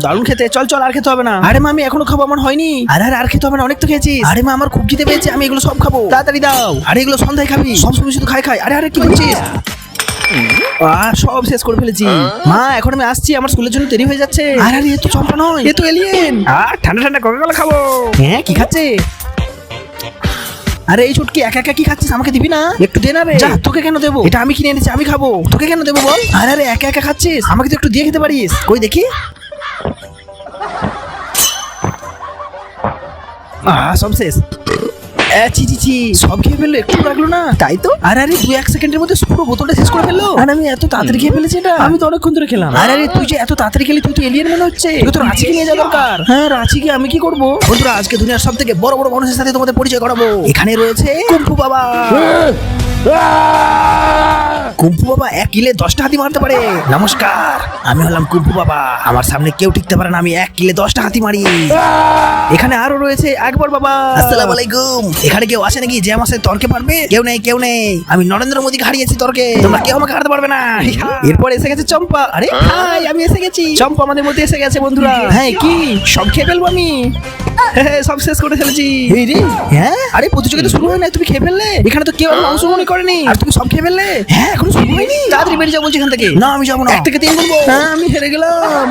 দারুণ খেতে। চল চল, আর খেতে হবে না। আরে মা, আমি এখনো খাবো, আমার হয়নি। আরে আর খেতে হবে না, অনেক তো খেয়েছিস। আরে মা, আমার খুব খিদে পেয়েছে, আমি এগুলো সব খাবো, তাড়াতাড়ি দাও। আরে এগুলো সন্ধ্যায় খাবি, সব সময় শুধু খাই খাই। আরে আরে কি বলছিস? সব শেষ করে ফেলেছি। মা, এখন আমি আসছি, আমার স্কুলের জন্য দেরি হয়ে যাচ্ছে। আরে আরে, এ তো চম্পা নয়, এ তো এলিয়েন। ঠান্ডা ঠান্ডা কোকা-কোলা খাবো। হ্যাঁ, কি খাচ্ছে? আরে এই ছুটকি, একা একা কি খাচ্ছিস? আমাকে দিবি না? একটু দে না রে। যা, তোকে কেন দেবো? এটা আমি কিনে এনেছি, আমি খাবো। তোকে কেন দেবো বল? আরে আরে, একা একা খাচ্ছিস, আমাকে তো একটু দিয়ে খেতে পারিস। কই দেখি। সব শেষ। ছি ছি ছি, সব খেয়ে ফেললো, একটু রাখলো না। তাই তো। আরে আরে, 2-1 সেকেন্ডের মধ্যে পুরো বোতলটা শেষ করে ফেললো। আর আমি এত তাড়াতাড়ি খেয়ে ফেলেছি এটা? আমি তো অনেকক্ষণ ধরে খেলাম। আরে আরে, তুই যে এত তাড়াতাড়ি খেলি, তুই তো এলিয়েন মনে হচ্ছে। তুই তো রাঁচিকে নিয়ে যাওয়া দরকার। হ্যাঁ, রাঁচিকে আমি কি করবো? বন্ধুরা, আজকে দুনিয়ার সব থেকে বড় বড় মানুষের সাথে তোমাদের পরিচয় করাবো। এখানে রয়েছে কুম্ফু বাবা। কুম্ফু বাবা 1 কিলে 10টা হাতি মারতে পারে। নমস্কার, আমি হলাম কুম্ফু বাবা। আমার সামনে কেউ টিকতে পারে না, আমি 1 কিলে 10টা হাতি মারি। এখানে আরো রয়েছে আকবর বাবা। আসসালামু আলাইকুম। এখানে কেউ আসে নাকি যে আমার সাথে তর্কে পারবে? কেউ নেই, কেউ নেই। আমি নরেন্দ্র মোদীকে হারিয়েছি তর্কে, তোমরা কেউ আমাকে হারাতে পারবে না। এরপর এসে গেছে চম্পা। আরে হাই, আমি এসে গেছি। চম্পা আমাদের মধ্যে এসে গেছে বন্ধুরা। হ্যাঁ, কি সব খেয়ে ফেলবো আমি? সব শেষ করে ফেলেছি। হ্যাঁ, আরে প্রতিযোগিতা শুরু হয় না, তুমি খেয়ে ফেললে? এখানে তো কেউ অংশগ্রহণ করেনি, আর তুমি সব খেয়ে ফেললে? হ্যাঁ, এখনো শুরু হয়নি। তাড়াতাড়ি বেরিয়ে যাও বলছি এখান থেকে। না, আমি যাবো না, 1 থেকে 3 বলবো। হ্যাঁ, আমি হেরে গেলাম।